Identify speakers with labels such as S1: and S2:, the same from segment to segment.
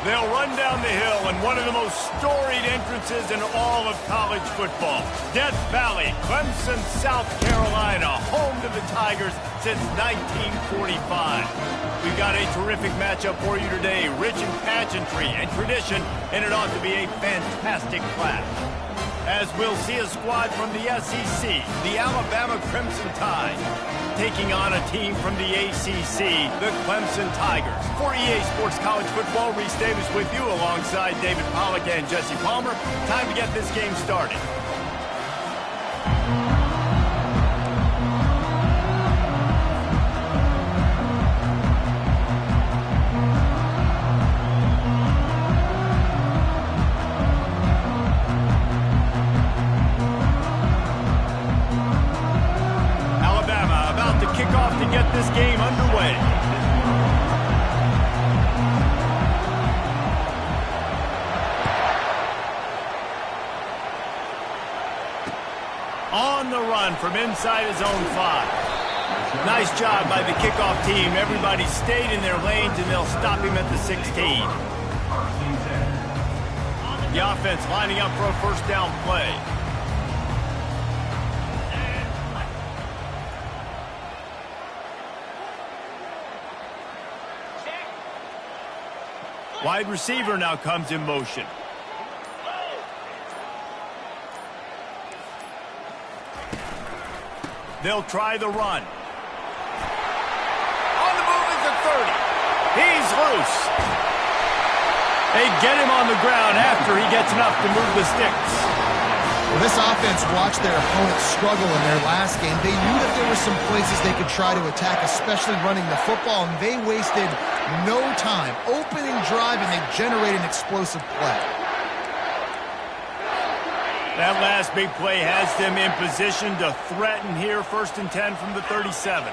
S1: They'll run down the hill in one of the most storied entrances in all of college football. Death Valley, Clemson, South Carolina, home to the Tigers since 1945. We've got a terrific matchup for you today, rich in pageantry and tradition, and it ought to be a fantastic clash. As we'll see a squad from the SEC, the Alabama Crimson Tide, taking on a team from the ACC, the Clemson Tigers. For EA Sports College Football, Reese Davis with you alongside David Pollack and Jesse Palmer. Time to get this game started. To get this game underway. On the run from inside his own 5. Nice job by the kickoff team. Everybody stayed in their lanes, and they'll stop him at the 16. The offense lining up for a first down play. Wide receiver now comes in motion. They'll try the run. On the move is the 30. He's loose. They get him on the ground after he gets enough to move the sticks.
S2: Well, this offense watched their opponents struggle in their last game. They knew that there were some places they could try to attack, especially running the football, and they wasted no time. Opening drive, and they generated an explosive play.
S1: That last big play has them in position to threaten here. 1st and 10 from the 37.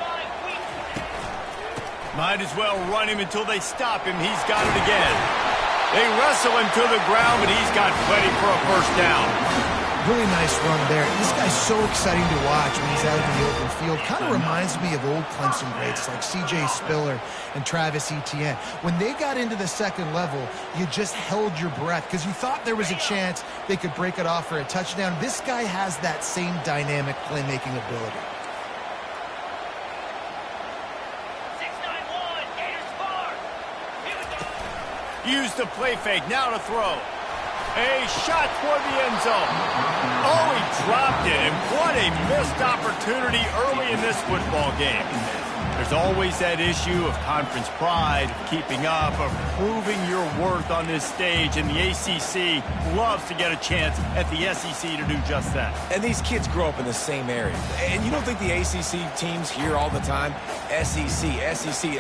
S1: Might as well run him until they stop him. He's got it again. They wrestle him to the ground, but he's got plenty for a first down.
S2: Really nice run there. This guy's so exciting to watch when he's out in the open field. Kind of reminds me of old Clemson greats like C.J. Spiller and Travis Etienne. When they got into the second level, you just held your breath because you thought there was a chance they could break it off for a touchdown. This guy has that same dynamic playmaking ability.
S1: Use the play fake, now to throw. A shot toward the end zone. Oh, he dropped it, and what a missed opportunity early in this football game. There's always that issue of conference pride, of keeping up, of proving your worth on this stage, and the ACC loves to get a chance at the SEC to do just that.
S3: And these kids grow up in the same area. And you don't think the ACC teams hear all the time, SEC,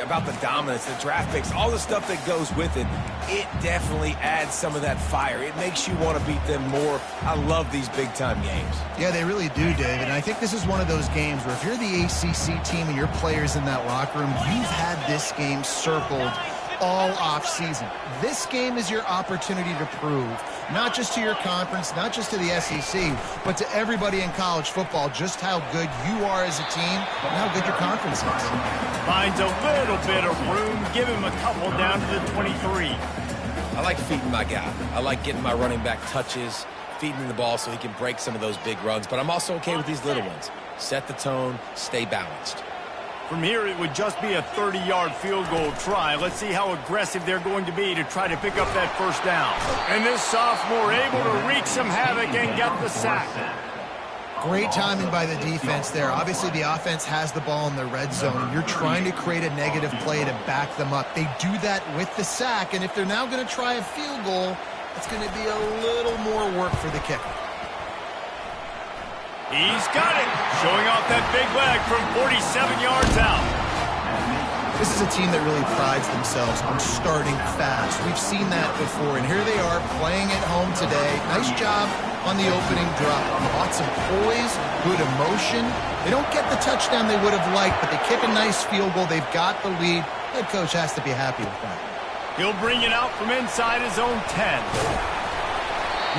S3: about the dominance, the draft picks, all the stuff that goes with it. It definitely adds some of that fire. It makes you want to beat them more. I love these big-time games.
S2: Yeah, they really do, David. And I think this is one of those games where if you're the ACC team and your players in that locker room, you've had this game circled all off-season. This game is your opportunity to prove, not just to your conference, not just to the SEC, but to everybody in college football, just how good you are as a team and how good your conference is.
S1: Finds a little bit of room. Give him a couple down to the 23.
S3: I like feeding my guy. I like getting my running back touches, feeding him the ball so he can break some of those big runs. But I'm also okay with these little ones. Set the tone, stay balanced.
S1: From here, it would just be a 30-yard field goal try. Let's see how aggressive they're going to be to try to pick up that first down. And this sophomore able to wreak some havoc and get the sack.
S2: Great timing by the defense there. Obviously, the offense has the ball in the red zone, and you're trying to create a negative play to back them up. They do that with the sack, and if they're now going to try a field goal, it's going to be a little more work for the kicker.
S1: He's got it, showing off that big leg from 47 yards out.
S2: This is a team that really prides themselves on starting fast. We've seen that before, and here they are playing at home today. Nice job on the opening drop. Lots of poise, good emotion. They don't get the touchdown they would have liked, but they kick a nice field goal. They've got the lead. Head coach has to be happy with that.
S1: He'll bring it out from inside his own 10.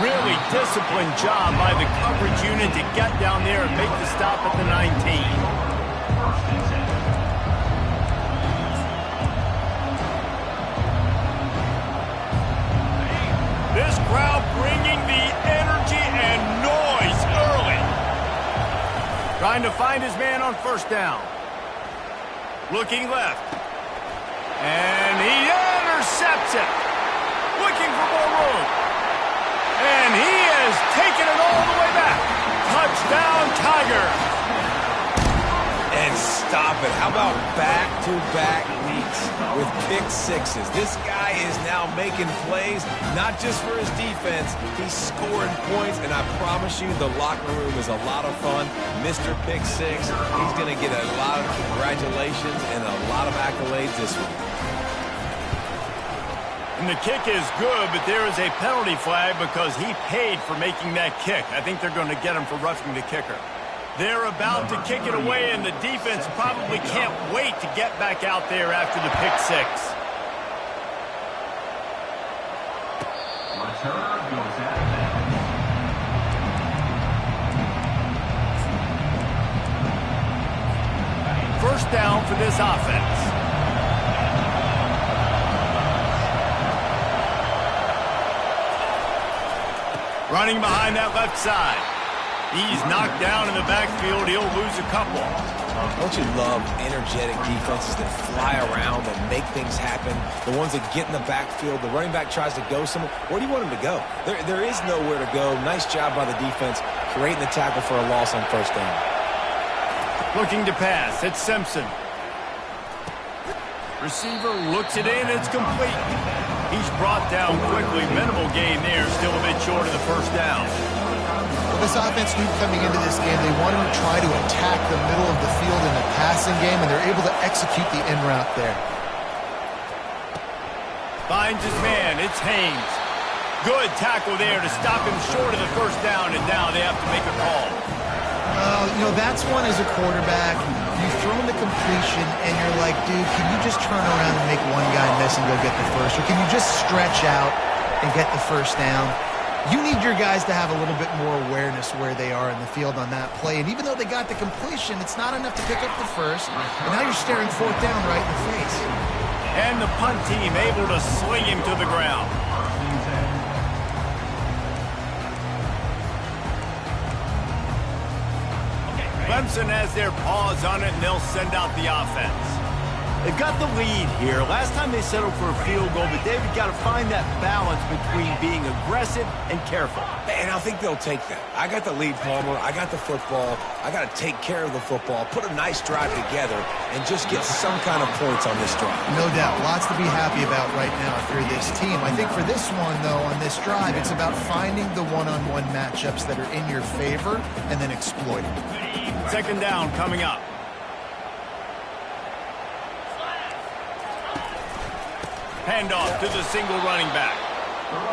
S1: Really disciplined job by the coverage unit to get down there and make the stop at the 19. Trying to find his man on first down. Looking left. And he intercepts it. Looking for more room. And he has taken it all the way back. Touchdown, Tigers.
S3: And stop it. How about back-to-back weeks with pick sixes? This guy is now making plays, not just for his defense. He's scoring points, and I promise you the locker room is a lot of fun. Mr. Pick Six, he's going to get a lot of congratulations and a lot of accolades this week.
S1: And the kick is good, but there is a penalty flag because he paid for making that kick. I think they're going to get him for roughing the kicker. They're about to kick it away, and the defense probably can't wait to get back out there after the pick six. First down for this offense. Running behind that left side. He's knocked down in the backfield. He'll lose a couple.
S3: Don't you love energetic defenses that fly around and make things happen? The ones that get in the backfield, the running back tries to go somewhere. Where do you want him to go? There is nowhere to go. Nice job by the defense creating the tackle for a loss on first down.
S1: Looking to pass. It's Simpson. Receiver looks it in. It's complete. He's brought down quickly. Minimal gain there. Still a bit short of the first down.
S2: Well, this offense knew coming into this game they wanted to try to attack the middle of the field in the passing game, and they're able to execute the in route there.
S1: Finds his man. It's Haynes. Good tackle there to stop him short of the first down, and now they have to make a call.
S2: That's one as a quarterback. You've thrown the completion, and you're like, dude, can you just turn around and make one guy miss and go get the first? Or can you just stretch out and get the first down? You need your guys to have a little bit more awareness where they are in the field on that play. And even though they got the completion, it's not enough to pick up the first. And now you're staring fourth down right in the face.
S1: And the punt team able to sling him to the ground. Clemson has their paws on it, and they'll send out the offense. They've got the lead here. Last time they settled for a field goal, but David got to find that balance between being aggressive and careful.
S3: And I think they'll take that. I got the lead, Palmer. I got the football. I got to take care of the football, put a nice drive together, and just get some kind of points on this drive.
S2: No doubt. Lots to be happy about right now if you're this team. I think for this one, though, on this drive, it's about finding the one-on-one matchups that are in your favor and then exploiting.
S1: Second down coming up. Handoff to the single running back.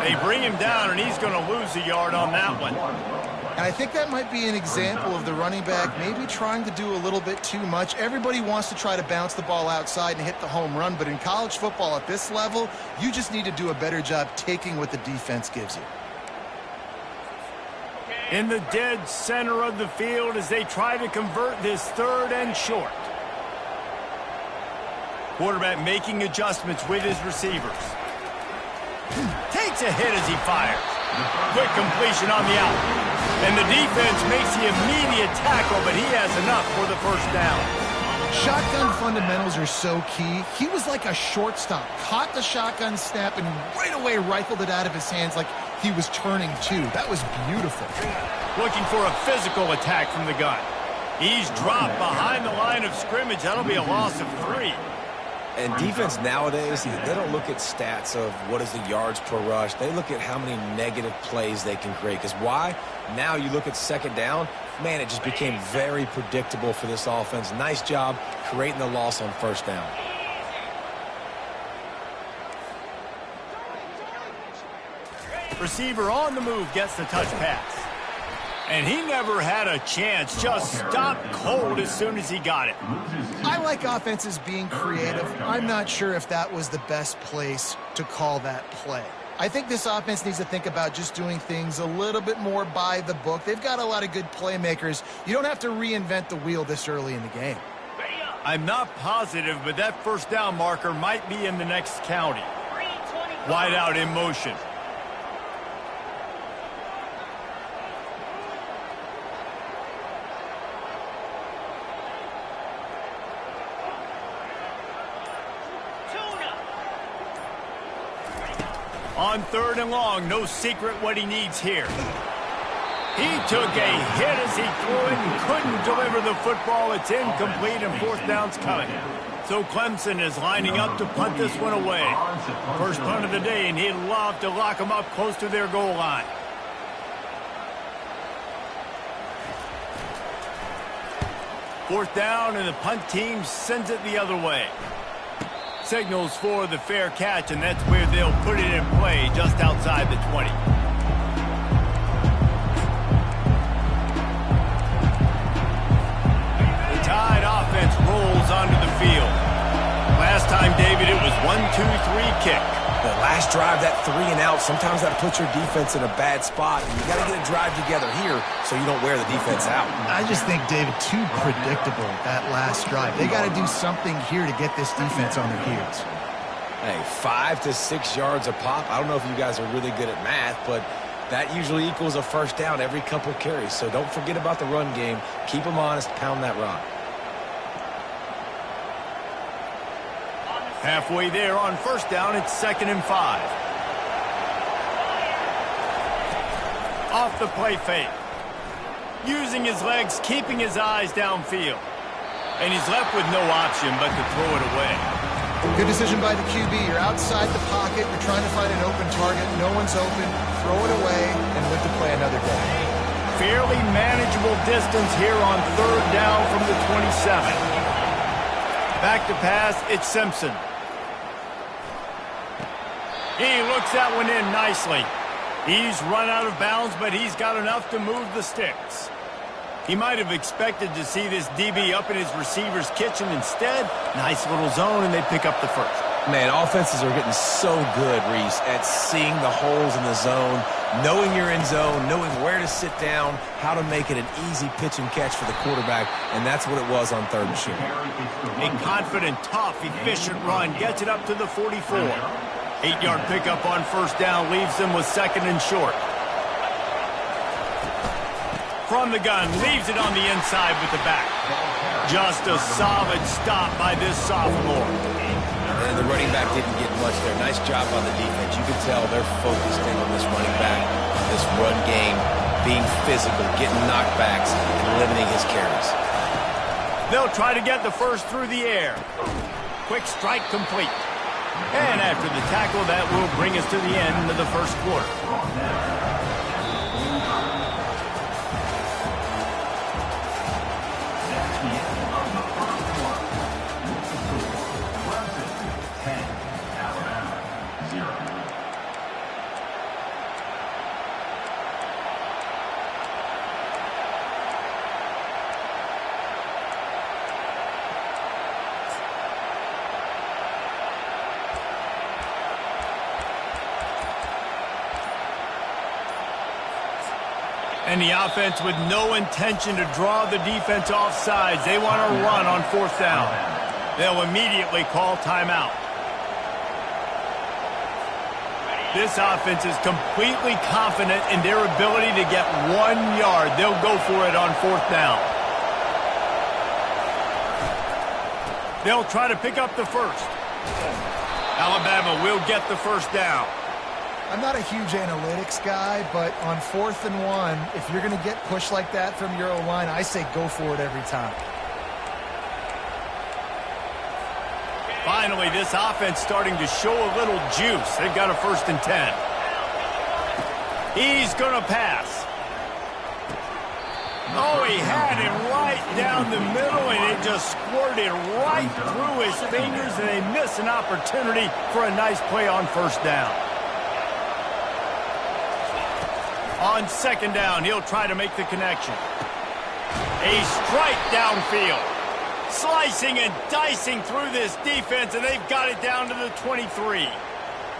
S1: They bring him down, and he's going to lose a yard on that one.
S2: And I think that might be an example of the running back maybe trying to do a little bit too much. Everybody wants to try to bounce the ball outside and hit the home run, but in college football at this level, you just need to do a better job taking what the defense gives you.
S1: In the dead center of the field as they try to convert this third and short. Quarterback making adjustments with his receivers. Takes a hit as he fires. Quick completion on the out. And the defense makes the immediate tackle, but he has enough for the first down.
S2: Shotgun fundamentals are so key. He was like a shortstop. Caught the shotgun snap and right away rifled it out of his hands like he was turning two. That was beautiful.
S1: Looking for a physical attack from the gun. He's dropped behind the line of scrimmage. That'll be a loss of 3.
S3: And defense nowadays, they don't look at stats of what is the yards per rush. They look at how many negative plays they can create. Because why? Now you look at second down, man, it just became very predictable for this offense. Nice job creating the loss on first down.
S1: Receiver on the move gets the touch pass. And he never had a chance. Just stopped cold as soon as he got it.
S2: I like offenses being creative. I'm not sure if that was the best place to call that play. I think this offense needs to think about just doing things a little bit more by the book. They've got a lot of good playmakers. You don't have to reinvent the wheel this early in the game.
S1: I'm not positive, but that first down marker might be in the next county. Wide out in motion. On 3rd and long, no secret what he needs here. He took a hit as he threw it and couldn't deliver the football. It's incomplete and 4th down's coming. So Clemson is lining up to punt this one away. First punt of the day, and he'd love to lock them up close to their goal line. Fourth down, and the punt team sends it the other way. Signals for the fair catch, and that's where they'll put it in play, just outside the 20. The Tide offense rolls onto the field. Last time, David, it was 1-2-3 kick.
S3: The last drive, that 3 and out, sometimes that puts your defense in a bad spot. And you got to get a drive together here so you don't wear the defense out.
S2: I just think, David, too predictable, that last drive. They got to do something here to get this defense on their heels.
S3: Hey, 5 to 6 yards a pop. I don't know if you guys are really good at math, but that usually equals a first down every couple carries. So don't forget about the run game. Keep them honest, pound that rock.
S1: Halfway there on first down, it's 2nd and 5. Off the play fake. Using his legs, keeping his eyes downfield. And he's left with no option but to throw it away.
S2: Good decision by the QB. You're outside the pocket. You're trying to find an open target. No one's open. Throw it away and live to play another day.
S1: Fairly manageable distance here on 3rd down from the 27. Back to pass, it's Simpson. He looks that one in nicely. He's run out of bounds, but he's got enough to move the sticks. He might have expected to see this DB up in his receiver's kitchen. Instead, nice little zone, and they pick up the first.
S3: Man, offenses are getting so good, Reese, at seeing the holes in the zone, knowing you're in zone, knowing where to sit down, how to make it an easy pitch and catch for the quarterback, and that's what it was on 3rd and short.
S1: A confident, tough, efficient run gets it up to the 44. 8-yard pickup on first down leaves them with 2nd and short. From the gun, leaves it on the inside with the back. Just a solid stop by this sophomore.
S3: And the running back didn't get much there. Nice job on the defense. You can tell they're focused in on this running back, this run game, being physical, getting knockbacks, and limiting his carries.
S1: They'll try to get the first through the air. Quick strike complete. And after the tackle, that will bring us to the end of the first quarter. And the offense with no intention to draw the defense off sides. They want to run on 4th down. They'll immediately call timeout. This offense is completely confident in their ability to get 1 yard. They'll go for it on 4th down. They'll try to pick up the first. Alabama will get the first down.
S2: I'm not a huge analytics guy, but on 4th and 1, if you're going to get pushed like that from your O-line, I say go for it every time.
S1: Finally, this offense starting to show a little juice. They've got a 1st and 10. He's going to pass. Oh, he had it right down the middle, and it just squirted right through his fingers, and they miss an opportunity for a nice play on 1st down. On 2nd down, he'll try to make the connection. A strike downfield. Slicing and dicing through this defense, and they've got it down to the 23.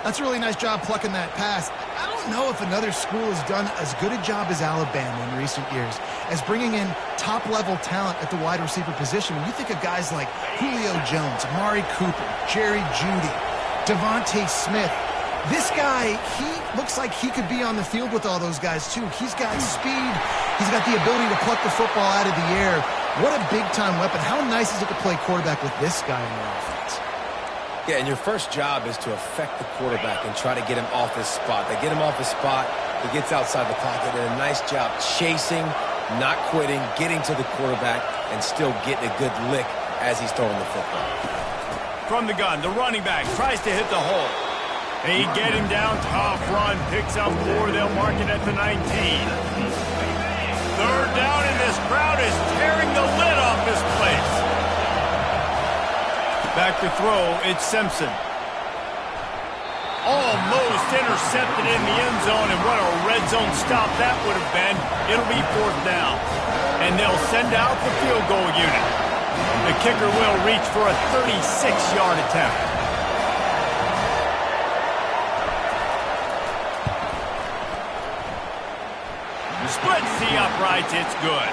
S2: That's a really nice job plucking that pass. I don't know if another school has done as good a job as Alabama in recent years as bringing in top-level talent at the wide receiver position. When you think of guys like Julio Jones, Amari Cooper, Jerry Jeudy, Devontae Smith, this guy, he looks like he could be on the field with all those guys, too. He's got speed. He's got the ability to pluck the football out of the air. What a big-time weapon. How nice is it to play quarterback with this guy in your offense?
S3: Yeah, and your first job is to affect the quarterback and try to get him off his spot. They get him off his spot, he gets outside the pocket, and a nice job chasing, not quitting, getting to the quarterback, and still getting a good lick as he's throwing the football.
S1: From the gun, the running back tries to hit the hole. They get him down, tough run, picks up 4, they'll mark it at the 19. Third down, and this crowd is tearing the lid off this place. Back to throw, it's Simpson. Almost intercepted in the end zone, and what a red zone stop that would have been. It'll be 4th down, and they'll send out the field goal unit. The kicker will reach for a 36-yard attempt. Splits the uprights, it's good.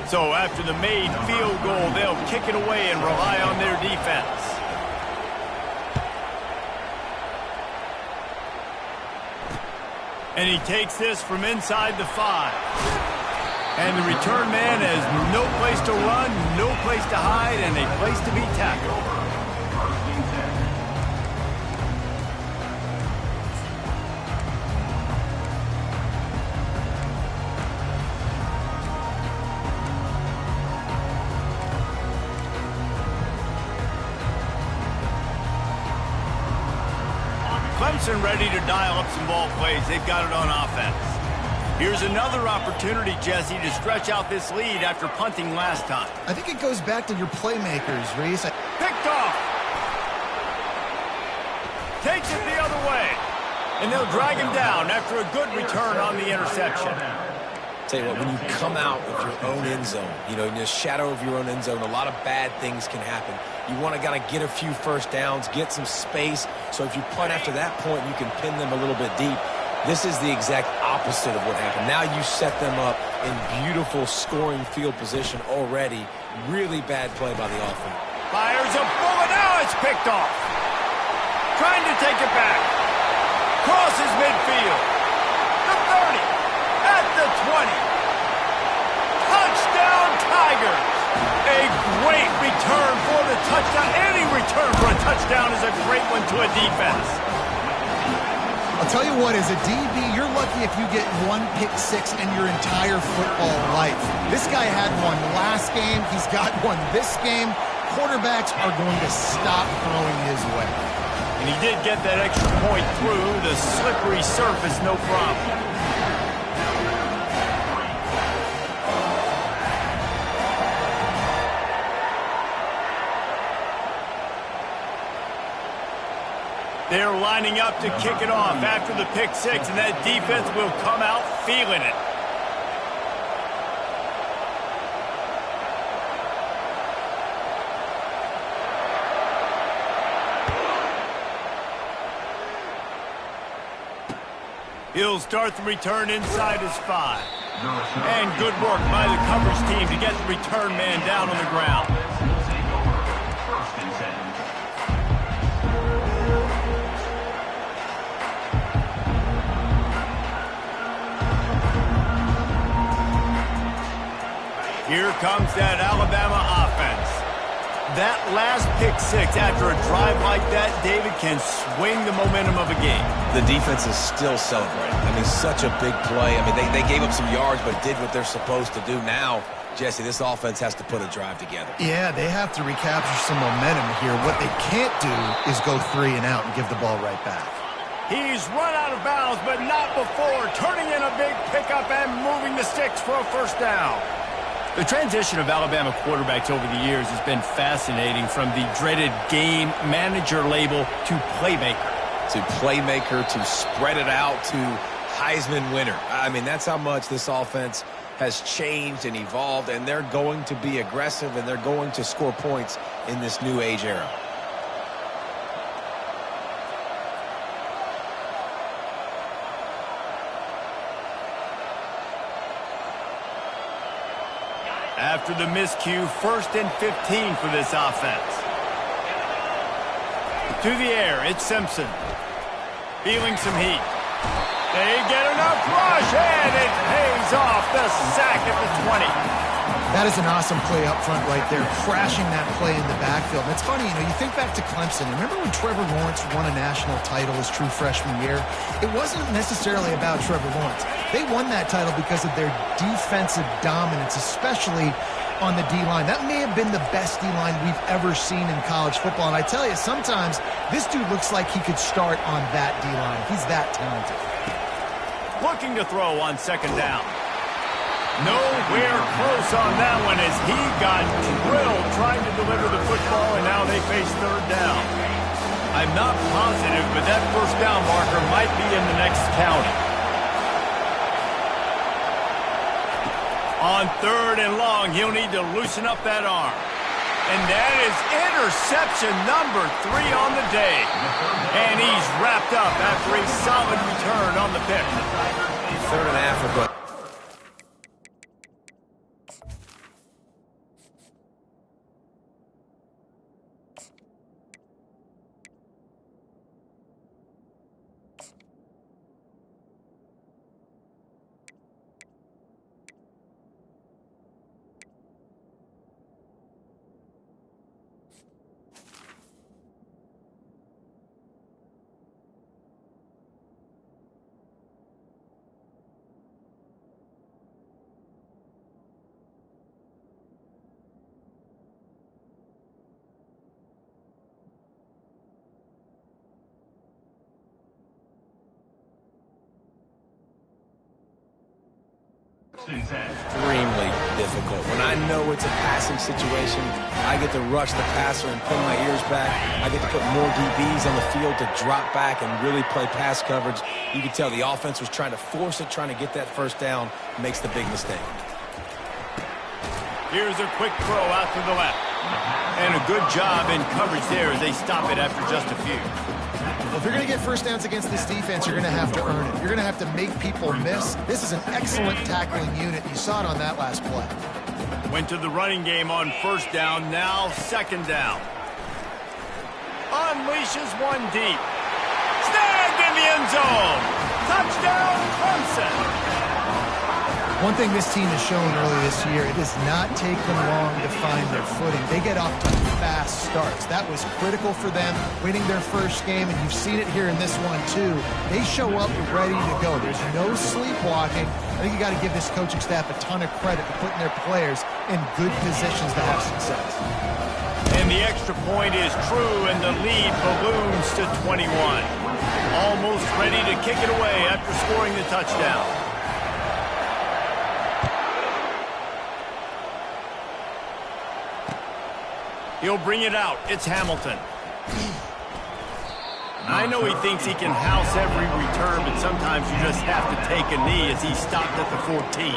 S1: So after the made field goal, they'll kick it away and rely on their defense. And he takes this from inside the 5. And the return man has no place to run, no place to hide, and a place to be tackled. Clemson ready to dial up some ball plays. They've got it on offense. Here's another opportunity, Jesse, to stretch out this lead after punting last time.
S2: I think it goes back to your playmakers, Reese.
S1: Picked off. Takes it the other way. And they'll drag him down after a good return on the interception.
S3: Tell you what, when you come out of your own end zone, in the shadow of your own end zone, a lot of bad things can happen. You want to kind of get a few first downs, get some space, so if you punt after that point, you can pin them a little bit deep. This is the exact opposite of what happened. Now you set them up in beautiful scoring field position already. Really bad play by the offense.
S1: Fires a bullet, now it's picked off. Trying to take it back. Crosses midfield. The 30. At the 20. Touchdown, Tigers. A great return for the touchdown. Any return for a touchdown is a great one to a defense.
S2: I'll tell you what, as a DB, you're lucky if you get one pick six in your entire football life. This guy had one last game. He's got one this game. Quarterbacks are going to stop throwing his way.
S1: And he did get that extra point through the slippery surface, no problem. They're lining up to kick it off after the pick six, and that defense will come out feeling it. He'll start the return inside his 5. And good work by the coverage team to get the return man down on the ground. Here comes that Alabama offense. That last pick six after a drive like that, David, can swing the momentum of a game.
S3: The defense is still celebrating. I mean, such a big play. I mean, they gave up some yards but did what they're supposed to do. Now, Jesse, this offense has to put a drive together.
S2: Yeah, they have to recapture some momentum here. What they can't do is go 3 and out and give the ball right back.
S1: He's run out of bounds, but not before turning in a big pickup and moving the sticks for a first down. The transition of Alabama quarterbacks over the years has been fascinating, from the dreaded game manager label to playmaker.
S3: To playmaker, to spread it out, to Heisman winner. I mean, that's how much this offense has changed and evolved, and they're going to be aggressive, and they're going to score points in this new age era.
S1: after the miscue. 1st and 15 for this offense. To the air, it's Simpson. Feeling some heat. They get enough rush, and it pays off. The sack at the 20.
S2: That is an awesome play up front right there, crashing that play in the backfield. And it's funny, you think back to Clemson. Remember when Trevor Lawrence won a national title his true freshman year? It wasn't necessarily about Trevor Lawrence. They won that title because of their defensive dominance, especially on the D-line. That may have been the best D-line we've ever seen in college football. And I tell you, sometimes this dude looks like he could start on that D-line. He's that talented.
S1: Looking to throw on 2nd down. Nowhere close on that one as he got drilled trying to deliver the football, and now they face 3rd down. I'm not positive, but that 1st down marker might be in the next county. On 3rd and long, he'll need to loosen up that arm. And that is interception number 3 on the day. And he's wrapped up after a solid return on the pick.
S3: 3rd and Africa. Extremely difficult. When I know it's a passing situation, I get to rush the passer and pin my ears back. I get to put more DBs on the field to drop back and really play pass coverage. You can tell the offense was trying to force it, trying to get that 1st down, makes the big mistake.
S1: Here's a quick throw out to the left. And a good job in coverage there as they stop it after just a few.
S2: Well, if you're going to get 1st downs against this defense, you're going to have to earn it. You're going to have to make people miss. This is an excellent tackling unit. You saw it on that last play.
S1: Went to the running game on 1st down, now 2nd down. Unleashes one deep. Snagged in the end zone. Touchdown, Clemson.
S2: One thing this team has shown early this year, it does not take them long to find their footing. They get off to fast starts. That was critical for them, winning their 1st game, and you've seen it here in this one, too. They show up ready to go. There's no sleepwalking. I think you got to give this coaching staff a ton of credit for putting their players in good positions to have success.
S1: And the extra point is true, and the lead balloons to 21. Almost ready to kick it away after scoring the touchdown. He'll bring it out. It's Hamilton. I know he thinks he can house every return, but sometimes you just have to take a knee as he stopped at the 14.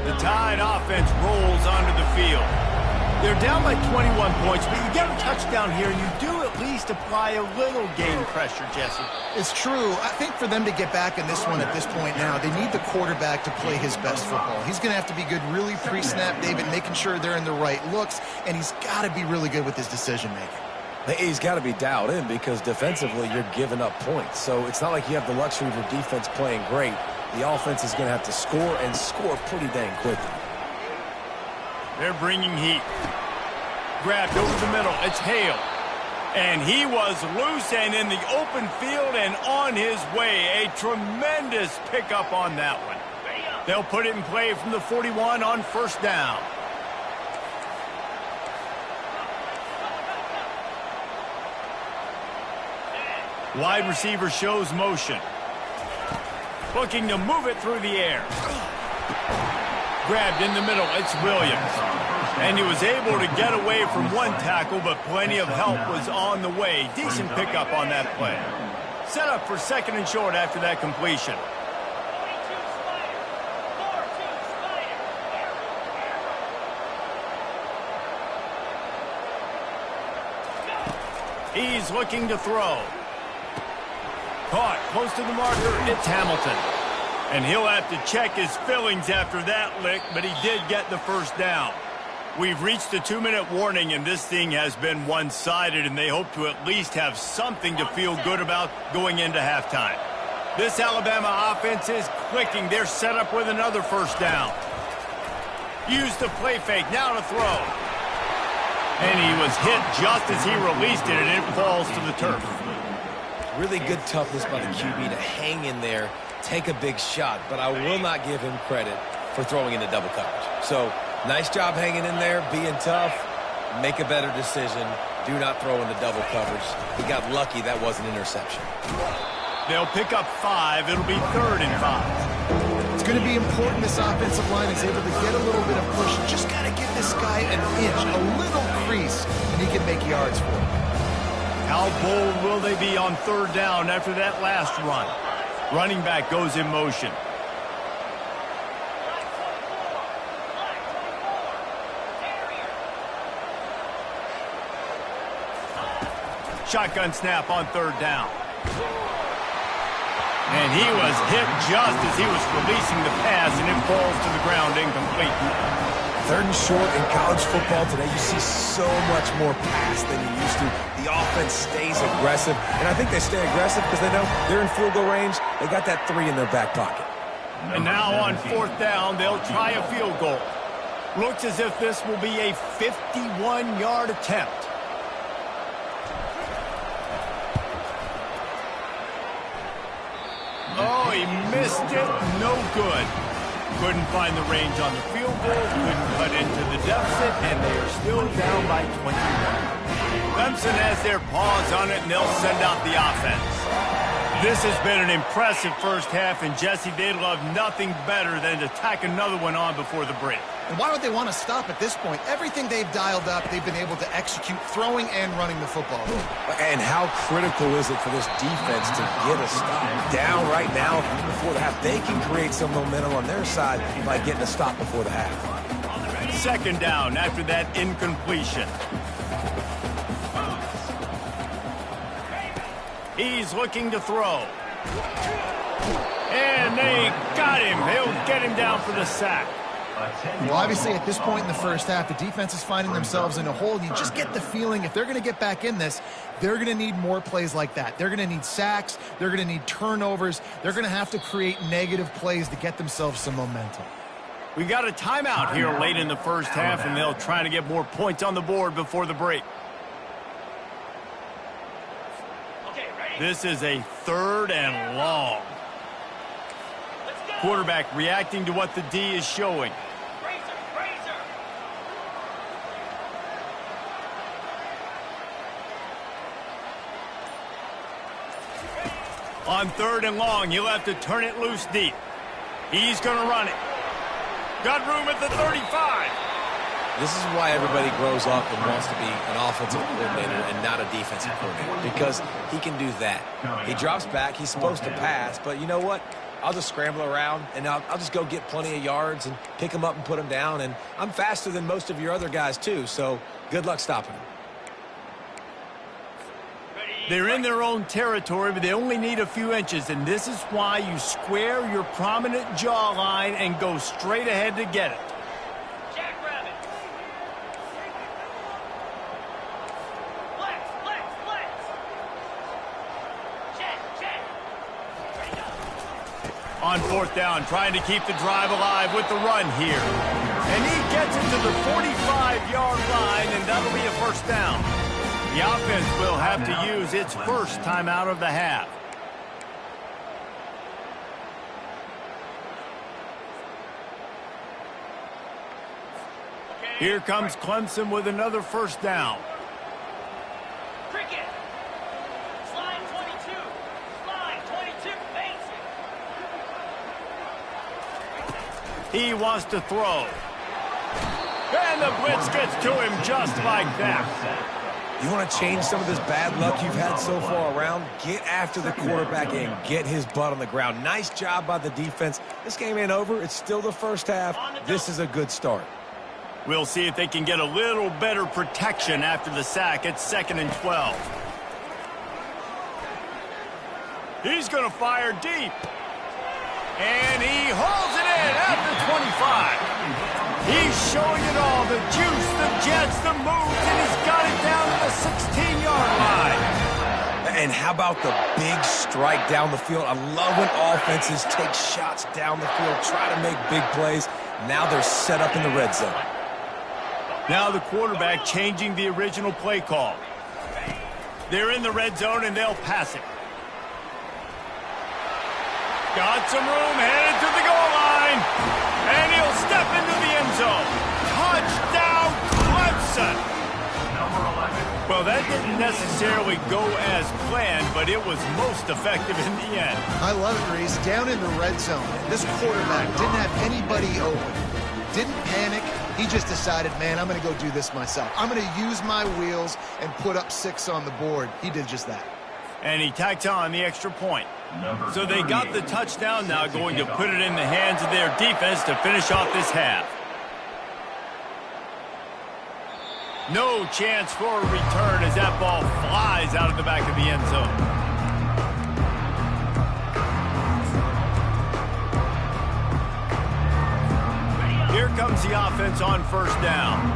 S1: The Tide offense rolls onto the field. They're down by 21 points, but you get a touchdown here, and you do at least apply a little game pressure, Jesse.
S2: It's true. I think for them to get back in this one at this point now, they need the quarterback to play his best football. He's going to have to be good really pre-snap, David, making sure they're in the right looks, and he's got to be really good with his decision-making.
S3: He's got to be dialed in because defensively you're giving up points. So it's not like you have the luxury of your defense playing great. The offense is going to have to score and score pretty dang quickly.
S1: They're bringing heat. Grabbed over the middle. It's Hale. And he was loose and in the open field and on his way. A tremendous pickup on that one. They'll put it in play from the 41 on 1st down. Wide receiver shows motion. Looking to move it through the air. Grabbed in the middle, it's Williams. And he was able to get away from one tackle, but plenty of help was on the way. Decent pickup on that play. Set up for 2nd and short after that completion. He's looking to throw. Caught close to the marker. It's Hamilton. And he'll have to check his feelings after that lick, but he did get the first down. We've reached the 2-minute warning, and this thing has been one-sided, and they hope to at least have something to feel good about going into halftime. This Alabama offense is clicking. They're set up with another first down. Use the play fake. Now to throw. And he was hit just as he released it, and it falls to the turf.
S3: Really good toughness by the QB to hang in there, take a big shot, but I will not give him credit for throwing into double coverage. So, nice job hanging in there, being tough. Make a better decision. Do not throw into double coverage. He got lucky that was an interception.
S1: They'll pick up 5. It'll be 3rd and 5.
S2: It's going to be important this offensive line is able to get a little bit of push. Just got to give this guy an inch, a little crease, and he can make yards for it.
S1: How bold will they be on 3rd down after that last run? Running back goes in motion. Shotgun snap on 3rd down. And he was hit just as he was releasing the pass, and it falls to the ground incomplete.
S3: 3rd and short in college football today, you see so much more pass than you used to. The offense stays aggressive, and I think they stay aggressive because they know they're in field goal range. They got that 3 in their back pocket.
S1: And now on 4th down, they'll try a field goal. Looks as if this will be a 51-yard attempt. Oh, he missed it. No good. Couldn't find the range on the field goal. Couldn't cut into the deficit, and they are still down by 21. Clemson has their paws on it, and they'll send out the offense. This has been an impressive first half, and Jesse, they'd love nothing better than to tack another one on before the break.
S2: And why would they want to stop at this point? Everything they've dialed up, they've been able to execute, throwing and running the football.
S3: And how critical is it for this defense to get a stop down right now before the half? They can create some momentum on their side by getting a stop before the half.
S1: 2nd down after that incompletion. He's looking to throw. And they got him. They'll get him down for the sack.
S2: Well, obviously, at this point in the first half, the defense is finding themselves in a hole. You just get the feeling if they're going to get back in this, they're going to need more plays like that. They're going to need sacks. They're going to need turnovers. They're going to have to create negative plays to get themselves some momentum.
S1: We got a timeout here late in the first half, and they'll try to get more points on the board before the break. This is a 3rd and long. Quarterback reacting to what the D is showing. On 3rd and long, he'll have to turn it loose deep. He's going to run it. Got room at the 35.
S3: This is why everybody grows up and wants to be an offensive coordinator and not a defensive coordinator, because he can do that. He drops back. He's supposed to pass, but you know what? I'll just scramble around, and I'll just go get plenty of yards and pick them up and put them down, and I'm faster than most of your other guys, too, so good luck stopping him.
S1: They're in their own territory, but they only need a few inches, and this is why you square your prominent jawline and go straight ahead to get it. On 4th down, trying to keep the drive alive with the run here. And he gets it to the 45-yard line, and that'll be a first down. The offense will have to use its first timeout of the half. Here comes Clemson with another first down. He wants to throw. And the blitz gets to him just like that.
S3: You want to change some of this bad luck you've had so far around? Get after the quarterback and get his butt on the ground. Nice job by the defense. This game ain't over. It's still the first half. This is a good start.
S1: We'll see if they can get a little better protection after the sack at 2nd and 12. He's going to fire deep. And he hauls it in at the 25. He's showing it all, the juice, the jets, the moves, and he's got it down to the 16-yard line.
S3: And how about the big strike down the field? I love when offenses take shots down the field, try to make big plays. Now they're set up in the red zone.
S1: Now the quarterback changing the original play call. They're in the red zone, and they'll pass it. Got some room, headed to the goal line. And he'll step into the end zone. Touchdown, Clemson. Well, that didn't necessarily go as planned, but it was most effective in the end.
S2: I love it, Reese. Down in the red zone, this quarterback didn't have anybody open. Didn't panic. He just decided, man, I'm going to go do this myself. I'm going to use my wheels and put up 6 on the board. He did just that.
S1: And he tacked on the extra point. So they got the touchdown, now going to put it in the hands of their defense to finish off this half. No chance for a return as that ball flies out of the back of the end zone. Here comes the offense on first down.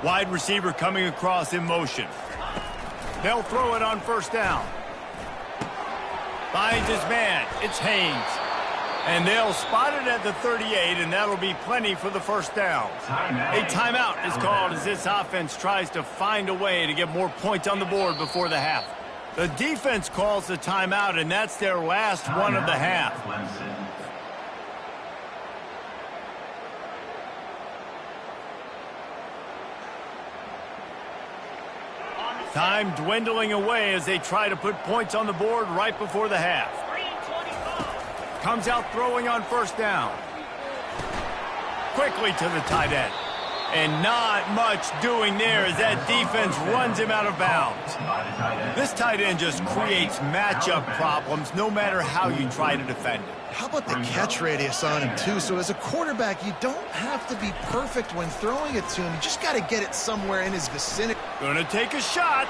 S1: Wide receiver coming across in motion. They'll throw it on first down. Finds his man. It's Haynes. And they'll spot it at the 38, and that'll be plenty for the first down. A timeout is called as this offense tries to find a way to get more points on the board before the half. The defense calls the timeout, and that's their last one of the half. Time dwindling away as they try to put points on the board right before the half. Comes out throwing on first down. Quickly to the tight end. And not much doing there as that defense runs him out of bounds. This tight end just creates matchup problems no matter how you try to defend it.
S2: How about the catch radius on him, too? So as a quarterback, you don't have to be perfect when throwing it to him. You just got to get it somewhere in his vicinity.
S1: Going to take a shot.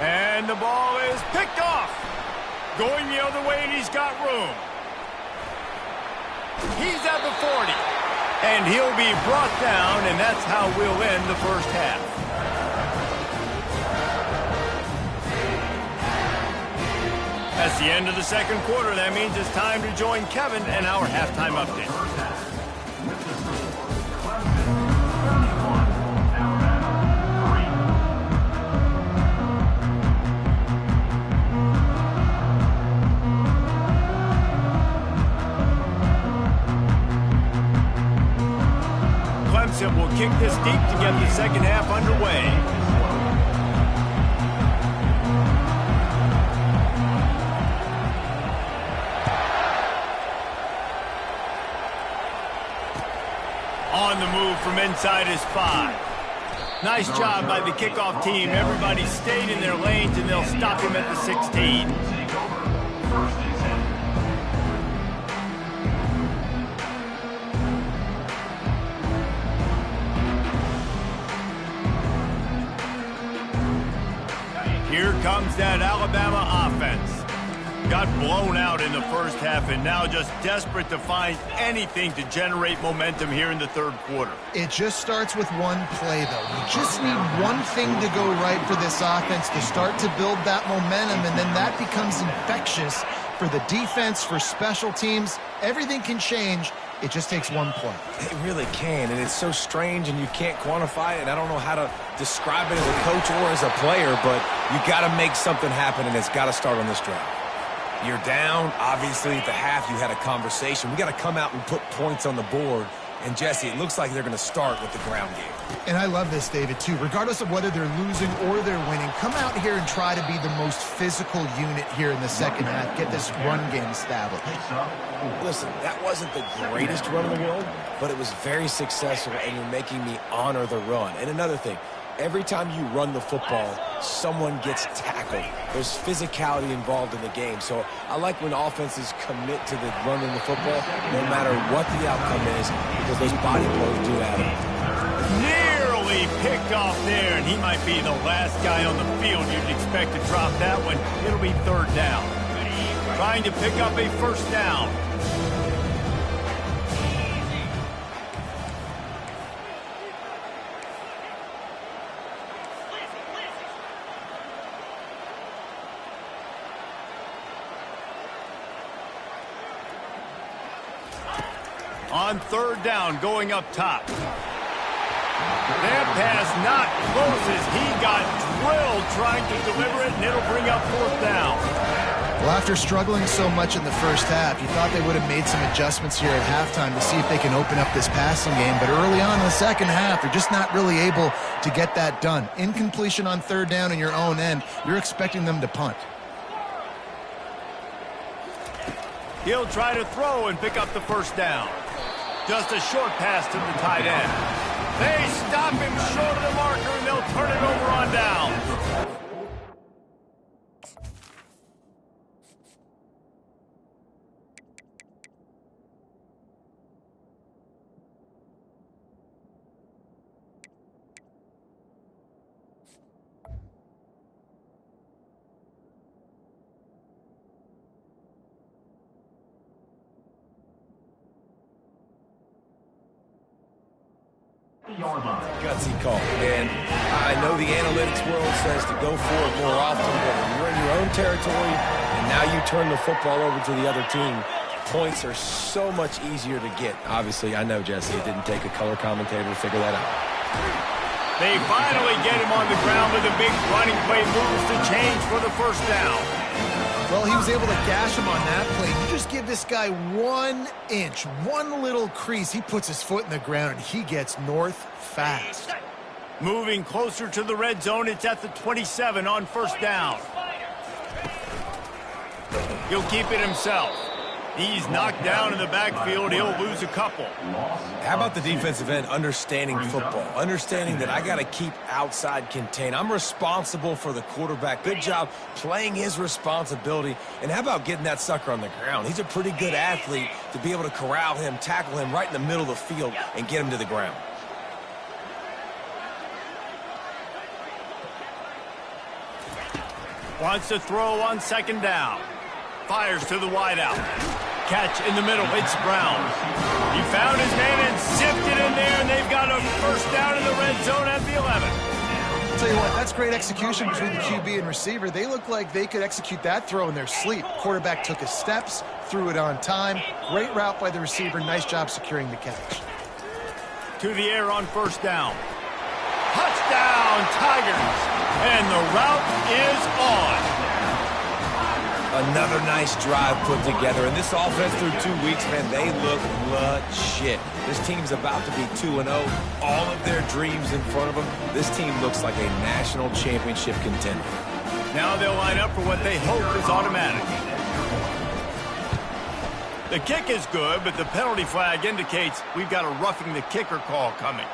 S1: And the ball is picked off. Going the other way, and he's got room. He's at the 40. And he'll be brought down, and that's how we'll end the first half. That's the end of the second quarter. That means it's time to join Kevin and our halftime update. Clemson will kick this deep to get the second half underway. On the move from inside his 5. Nice job by the kickoff team. Everybody stayed in their lanes, and they'll stop him at the 16. Here comes that Alabama offense. Got blown out in the first half and now just desperate to find anything to generate momentum here in the third quarter.
S2: It just starts with one play, though. You just need one thing to go right for this offense to start to build that momentum, and then that becomes infectious for the defense, for special teams. Everything can change. It just takes one play.
S3: It really can, and it's so strange, and you can't quantify it. I don't know how to describe it as a coach or as a player, but you got to make something happen, and it's got to start on this drive. You're down. Obviously, at the half, you had a conversation. We got to come out and put points on the board. And, Jesse, it looks like they're going to start with the ground game.
S2: And I love this, David, too. Regardless of whether they're losing or they're winning, come out here and try to be the most physical unit here in the second half. Get this run game established.
S3: Listen, that wasn't the greatest run in the world, but it was very successful, and you're making me honor the run. And another thing, every time you run the football, someone gets tackled. There's physicality involved in the game. So I like when offenses commit to the running the football, no matter what the outcome is, because those body blows do add up.
S1: Nearly picked off there, and he might be the last guy on the field you'd expect to drop that one. It'll be third down. Trying to pick up a first down. On third down, going up top. That pass not close as he got drilled trying to deliver it, and it'll bring up fourth down.
S2: Well, after struggling so much in the first half, you thought they would have made some adjustments here at halftime to see if they can open up this passing game. But early on in the second half, they're just not really able to get that done. Incompletion on third down in your own end, you're expecting them to punt.
S1: He'll try to throw and pick up the first down. Just a short pass to the tight end. They stop him short of the marker, and they'll turn it over on down.
S3: Gutsy call. And I know the analytics world says to go for it more often, but when you're in your own territory and now you turn the football over to the other team, points are so much easier to get. Obviously, I know, Jesse, it didn't take a color commentator to figure that out.
S1: They finally get him on the ground with a big running play, moves to change for the first down.
S2: Well, he was able to gash him on that play. You just give this guy 1 inch, one little crease. He puts his foot in the ground, and he gets north fast.
S1: Moving closer to the red zone, it's at the 27 on first down. He'll keep it himself. He's knocked down in the backfield. He'll lose a couple.
S3: How about the defensive end understanding football, understanding that I got to keep outside contain. I'm responsible for the quarterback. Good job playing his responsibility. And how about getting that sucker on the ground? He's a pretty good athlete to be able to corral him, tackle him right in the middle of the field, and get him to the ground.
S1: Wants to throw on second down. Fires to the wideout. Catch in the middle. It's Brown. He found his man and zipped it in there, and they've got a first down in the red zone at the 11.
S2: I'll tell you what, that's great execution between the QB and receiver. They look like they could execute that throw in their sleep. Quarterback took his steps, threw it on time. Great route by the receiver. Nice job securing the catch.
S1: To the air on first down. Touchdown, Tigers. And the route is on.
S3: Another nice drive put together. And this offense through 2 weeks, man, they look legit. This team's about to be 2-0. All of their dreams in front of them. This team looks like a national championship contender.
S1: Now they'll line up for what they hope is automatic. The kick is good, but the penalty flag indicates we've got a roughing the kicker call coming.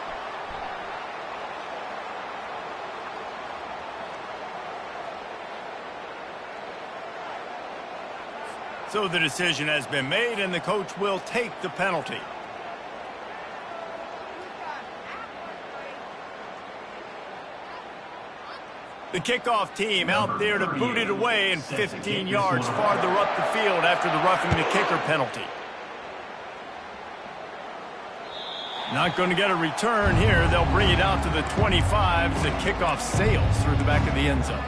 S1: So the decision has been made, and the coach will take the penalty. The kickoff team out there to boot it away and 15 yards farther up the field after the roughing the kicker penalty. Not going to get a return here. They'll bring it out to the 25 as the kickoff sails through the back of the end zone.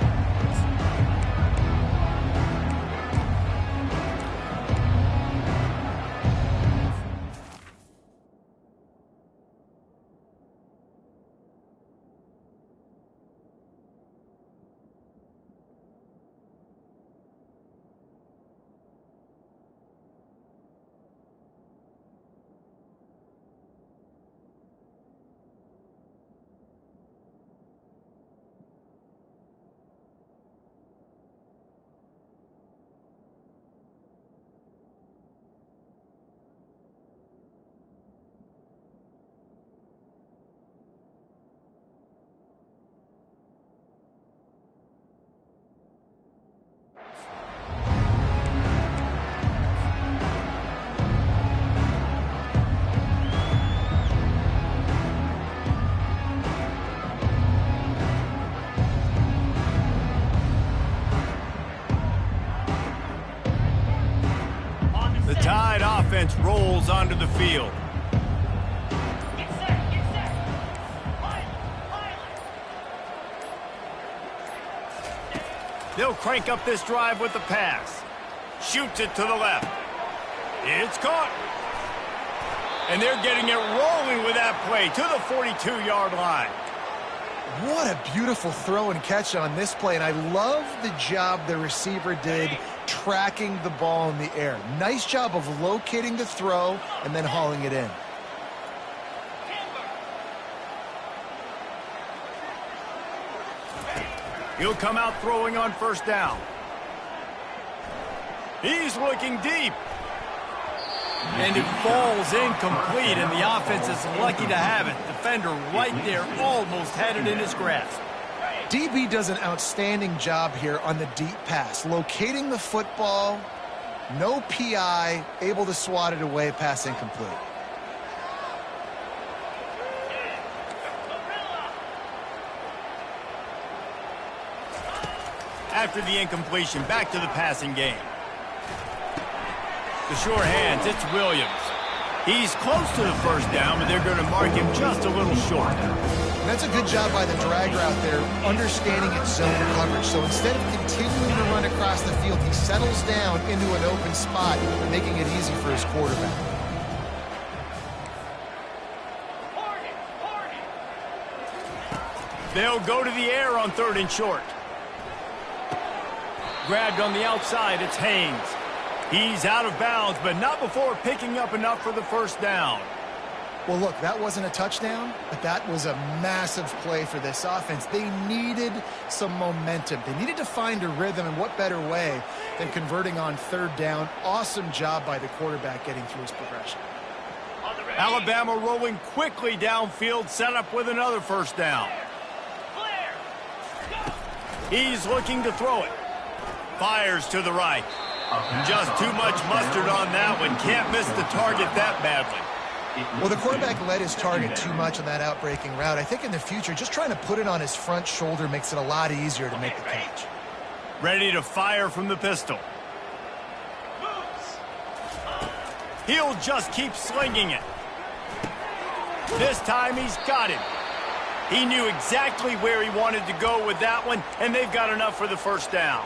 S1: offense rolls onto the field. They'll crank up this drive with the pass. Shoots it to the left. It's caught. And they're getting it rolling with that play to the 42-yard line.
S2: What a beautiful throw and catch on this play, and I love the job the receiver did tracking the ball in the air. Nice job of locating the throw and then hauling it in.
S1: He'll come out throwing on first down. He's looking deep. And it falls incomplete, and the offense is lucky to have it. Defender right there almost had it in his grasp.
S2: DB does an outstanding job here on the deep pass. Locating the football, no PI, able to swat it away, pass incomplete.
S1: After the incompletion, back to the passing game. The sure hands, it's Williams. He's close to the first down, but they're going to mark him just a little short.
S2: And that's a good job by the drag route there, understanding its zone coverage. So instead of continuing to run across the field, he settles down into an open spot, making it easy for his quarterback.
S1: They'll go to the air on 3rd and short. Grabbed on the outside, it's Haynes. He's out of bounds, but not before picking up enough for the first down.
S2: Well, look, that wasn't a touchdown, but that was a massive play for this offense. They needed some momentum. They needed to find a rhythm, and what better way than converting on 3rd down. Awesome job by the quarterback getting through his progression.
S1: Alabama rolling quickly downfield, set up with another first down. He's looking to throw it. Fires to the right. Just too much mustard on that one. Can't miss the target that badly.
S2: Well, the quarterback led his target too much on that outbreaking route. I think in the future, just trying to put it on his front shoulder makes it a lot easier to make the catch.
S1: Ready to fire from the pistol. He'll just keep slinging it. This time he's got him. He knew exactly where he wanted to go with that one, and they've got enough for the first down.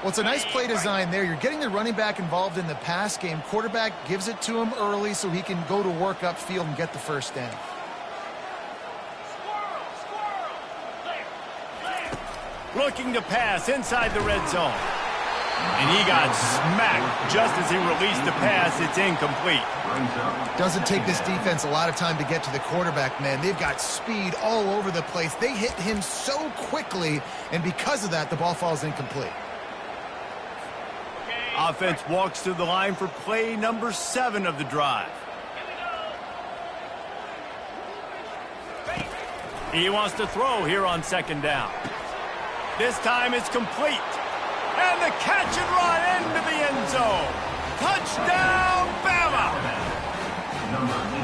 S2: Well, it's a nice play design there. You're getting the running back involved in the pass game. Quarterback gives it to him early so he can go to work upfield and get the first down.
S1: Looking to pass inside the red zone. And he got smacked just as he released the pass. It's incomplete.
S2: Doesn't take this defense a lot of time to get to the quarterback, man. They've got speed all over the place. They hit him so quickly, and because of that, the ball falls incomplete.
S1: Offense walks to the line for play number 7 of the drive. He wants to throw here on 2nd down. This time it's complete. And the catch and run into the end zone. Touchdown, Bama!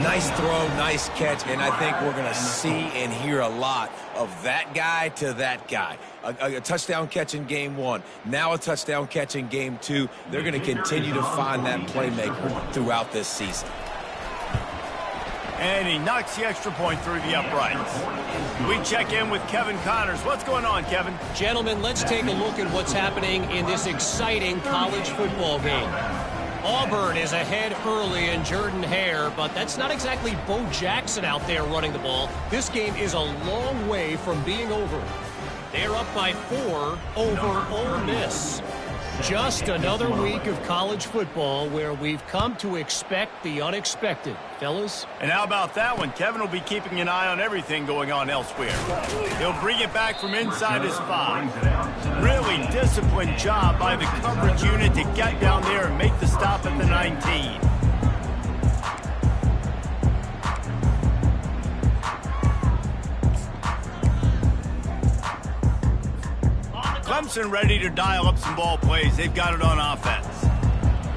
S3: Nice throw, nice catch, and I think we're going to see and hear a lot of that guy to that guy. A touchdown catch in game 1, now a touchdown catch in game 2. They're going to continue to find that playmaker throughout this season.
S1: And he knocks the extra point through the uprights. We check in with Kevin Connors. What's going on, Kevin?
S4: Gentlemen, let's take a look at what's happening in this exciting college football game. Auburn is ahead early in Jordan-Hare, but that's not exactly Bo Jackson out there running the ball. This game is a long way from being over. They're up by 4 over Ole Miss. Just another week of college football where we've come to expect the unexpected, fellas.
S1: And how about that one? Kevin will be keeping an eye on everything going on elsewhere. He'll bring it back from inside his 5. Really disciplined job by the coverage unit to get down there and make the stop at the 19. Clemson ready to dial up some ball plays. They've got it on offense.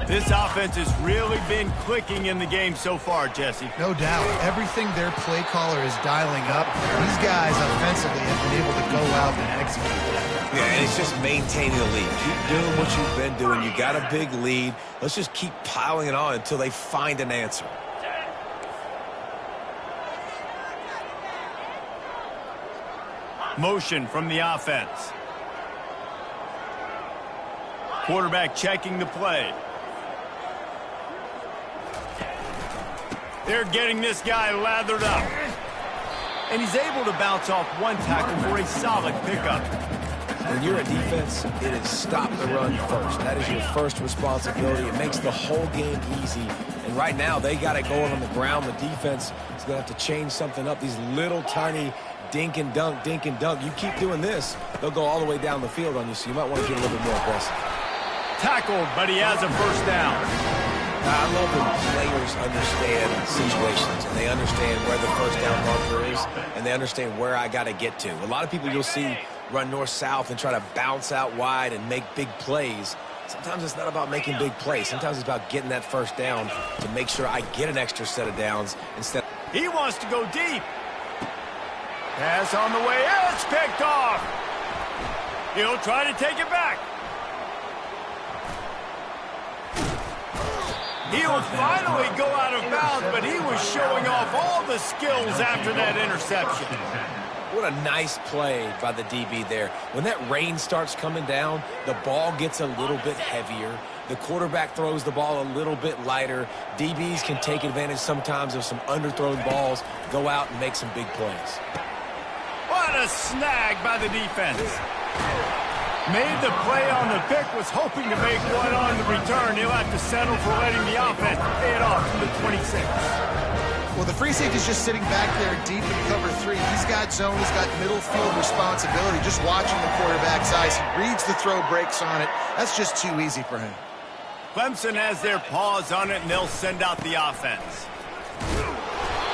S1: This offense has really been clicking in the game so far, Jesse.
S2: No doubt. Everything their play caller is dialing up, these guys offensively have been able to go out and execute that.
S3: Yeah, and it's just maintaining the lead. Keep doing what you've been doing. You got a big lead. Let's just keep piling it on until they find an answer.
S1: Motion from the offense. Quarterback checking the play. They're getting this guy lathered up. And he's able to bounce off one tackle for a solid pickup.
S3: When you're a defense, it is stop the run first. That is your first responsibility. It makes the whole game easy. And right now, they got it going on the ground. The defense is going to have to change something up. These little tiny dink and dunk, dink and dunk. You keep doing this, they'll go all the way down the field on you, so you might want to get a little bit more aggressive.
S1: Tackled, but he has a first down.
S3: I love when players understand situations, and they understand where the first down marker is, and they understand where I got to get to. A lot of people you'll see run north-south and try to bounce out wide and make big plays. Sometimes it's not about making big plays. Sometimes it's about getting that first down to make sure I get an extra set of downs instead.
S1: He wants to go deep. Pass on the way. It's picked off. He'll try to take it back. He'll finally go out of bounds, but he was showing off all the skills after that interception.
S3: What a nice play by the DB there. When that rain starts coming down, the ball gets a little bit heavier. The quarterback throws the ball a little bit lighter. DBs can take advantage sometimes of some underthrown balls, go out and make some big plays.
S1: What a snag by the defense. Made the play on the pick, was hoping to make one on the return. He'll have to settle for letting the offense pay it off from the 26.
S2: Well, the free safety's just sitting back there deep in cover 3. He's got zone, he's got middle field responsibility. Just watching the quarterback's eyes. He reads the throw, breaks on it. That's just too easy for him.
S1: Clemson has their paws on it, and they'll send out the offense.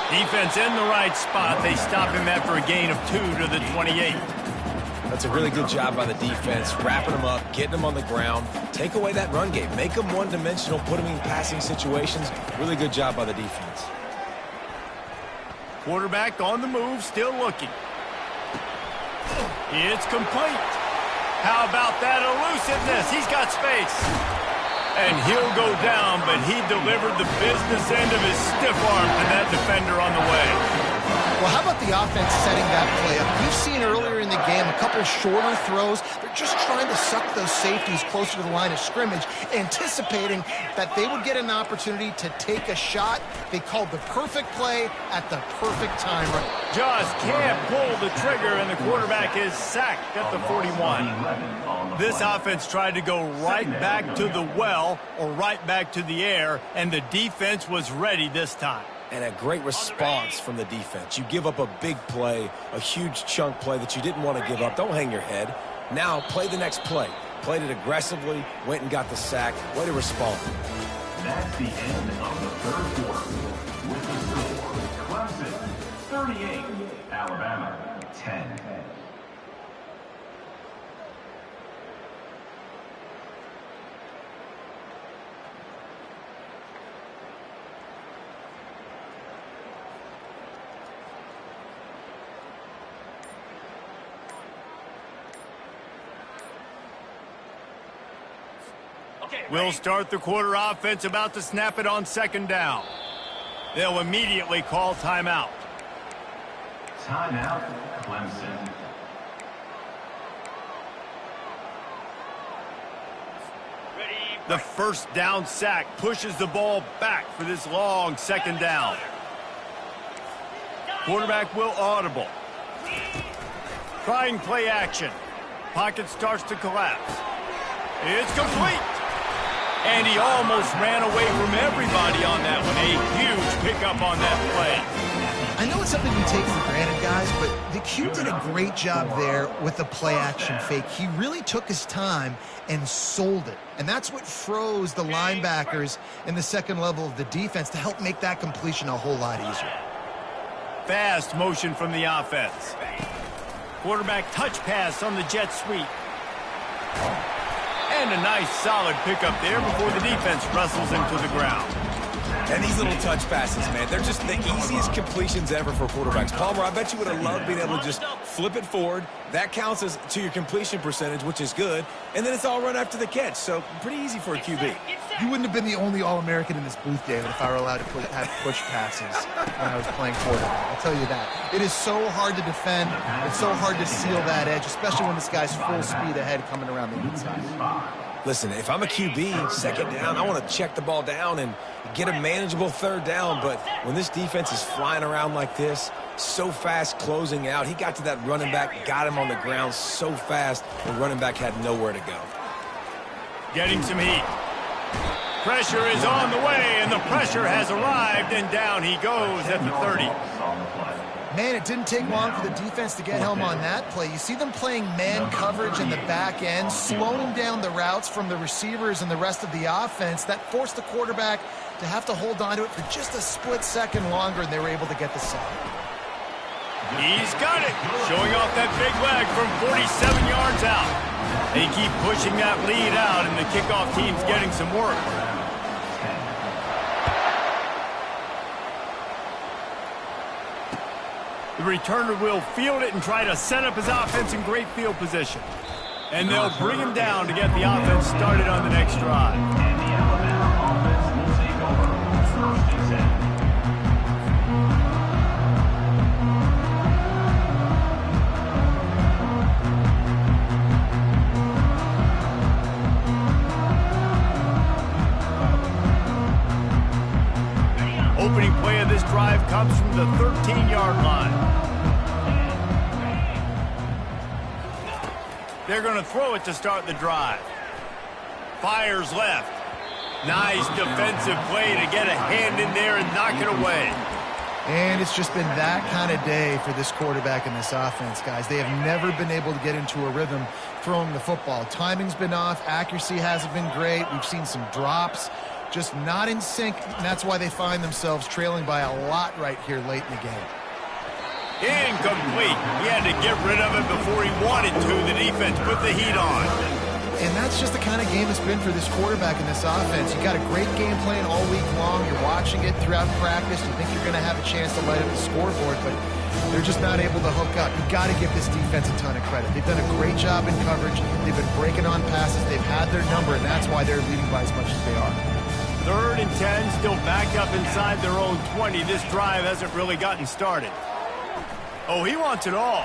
S1: Defense in the right spot. They stop him after a gain of 2 to the 28.
S3: That's a really good job by the defense, wrapping them up, getting them on the ground. Take away that run game. Make them one-dimensional, put them in passing situations. Really good job by the defense.
S1: Quarterback on the move, still looking. It's complete. How about that elusiveness? He's got space. And he'll go down, but he delivered the business end of his stiff arm to that defender on the way.
S2: Well, how about the offense setting that play up? We've seen earlier in the game a couple shorter throws. They're just trying to suck those safeties closer to the line of scrimmage, anticipating that they would get an opportunity to take a shot. They called the perfect play at the perfect time.
S1: Just can't pull the trigger, and the quarterback is sacked at the 41. This offense tried to go right back to the well or right back to the air, and the defense was ready this time.
S3: And a great response from the defense. You give up a big play, a huge chunk play that you didn't want to give up. Don't hang your head. Now play the next play. Played it aggressively, went and got the sack. Way to respond.
S5: That's the end of the third quarter. With the score, Clemson 38, Alabama 10.
S1: We'll start the quarter offense, about to snap it on second down. They'll immediately call timeout.
S5: Timeout, Clemson.
S1: The first down sack pushes the ball back for this long second down. Quarterback will audible. Trying play action. Pocket starts to collapse. It's complete. And he almost ran away from everybody on that one. A huge pickup on that play.
S2: I know it's something we take for granted, guys, but the Q did a great job there with the play-action fake. He really took his time and sold it. And that's what froze the linebackers in the second level of the defense to help make that completion a whole lot easier.
S1: Fast motion from the offense. Quarterback touch pass on the jet sweep. And a nice solid pickup there before the defense wrestles him to the ground.
S3: And these little touch passes, man, they're just the easiest completions ever for quarterbacks. Palmer, I bet you would have loved being able to just flip it forward. That counts as to your completion percentage, which is good. And then it's all run after the catch, so pretty easy for a QB.
S2: You wouldn't have been the only All-American in this booth, David, if I were allowed to have push passes when I was playing quarterback. I'll tell you that. It is so hard to defend. It's so hard to seal that edge, especially when this guy's full speed ahead coming around the inside.
S3: Listen, if I'm a QB, second down, I want to check the ball down and get a manageable third down. But when this defense is flying around like this, so fast closing out, he got to that running back, got him on the ground so fast, the running back had nowhere to go.
S1: Getting some heat. Pressure is on the way, and the pressure has arrived, and down he goes at the 30.
S2: Man, it didn't take long for the defense to get home on that play. You see them playing man coverage in the back end, slowing down the routes from the receivers and the rest of the offense. That forced the quarterback to have to hold on to it for just a split second longer, and they were able to get the sack.
S1: He's got it, showing off that big leg from 47 yards out. They keep pushing that lead out, and the kickoff team's getting some work. The returner will field it and try to set up his offense in great field position. And they'll bring him down to get the offense started on the next drive.
S5: And the Alabama offense will take over 1st and 10.
S1: Opening play of this drive comes from the 13-yard line. They're going to throw it to start the drive. Fires left. Nice defensive play to get a hand in there and knock it away.
S2: And it's just been that kind of day for this quarterback and this offense, guys. They have never been able to get into a rhythm throwing the football. Timing's been off. Accuracy hasn't been great. We've seen some drops. Just not in sync, and that's why they find themselves trailing by a lot right here late in the game.
S1: Incomplete. He had to get rid of it before he wanted to. The defense put the heat on.
S2: And that's just the kind of game it's been for this quarterback and this offense. You got a great game plan all week long. You're watching it throughout practice. You think you're going to have a chance to light up the scoreboard, but they're just not able to hook up. You got to give this defense a ton of credit. They've done a great job in coverage. They've been breaking on passes. They've had their number, and that's why they're leading by as much as they are.
S1: 3rd and 10, still back up inside their own 20. This drive hasn't really gotten started. Oh, he wants it all.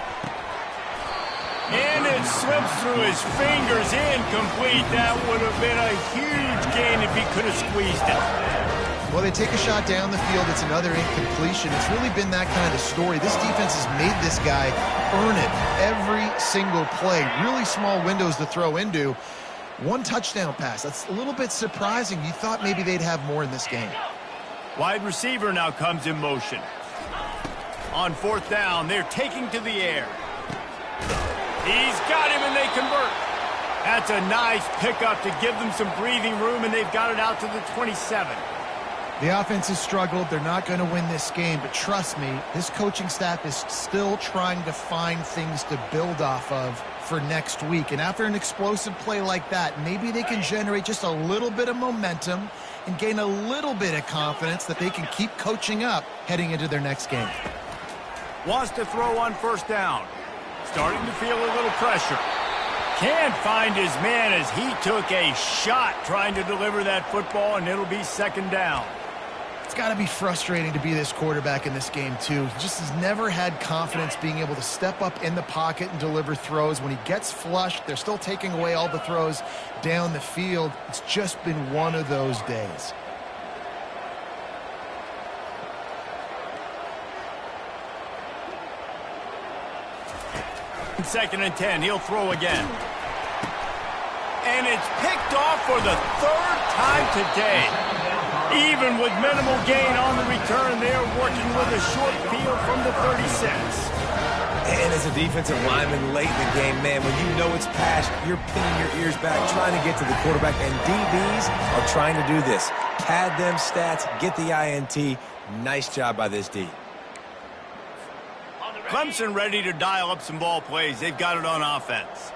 S1: And it slips through his fingers, incomplete. That would have been a huge gain if he could have squeezed it.
S2: Well, they take a shot down the field. It's another incompletion. It's really been that kind of story. This defense has made this guy earn it every single play. Really small windows to throw into. One touchdown pass. That's a little bit surprising. You thought maybe they'd have more in this game.
S1: Wide receiver now comes in motion. On 4th down, they're taking to the air. He's got him, and they convert. That's a nice pickup to give them some breathing room, and they've got it out to the 27.
S2: The offense has struggled. They're not going to win this game, but trust me, this coaching staff is still trying to find things to build off of for next week. And after an explosive play like that, maybe they can generate just a little bit of momentum and gain a little bit of confidence that they can keep coaching up heading into their next game.
S1: Wants to throw on 1st down. Starting to feel a little pressure. Can't find his man as he took a shot trying to deliver that football, and it'll be 2nd down.
S2: It's got to be frustrating to be this quarterback in this game, too. He just has never had confidence being able to step up in the pocket and deliver throws. When he gets flushed, they're still taking away all the throws down the field. It's just been one of those days.
S1: In 2nd and 10, he'll throw again. And it's picked off for the 3rd time today. Even with minimal gain on the return, they're working with a short field from the 36.
S3: And as a defensive lineman late in the game, man, when you know it's passed, you're pinning your ears back, trying to get to the quarterback, and DBs are trying to do this. Pad them stats, get the INT. Nice job by this D.
S1: Clemson ready to dial up some ball plays. They've got it on offense.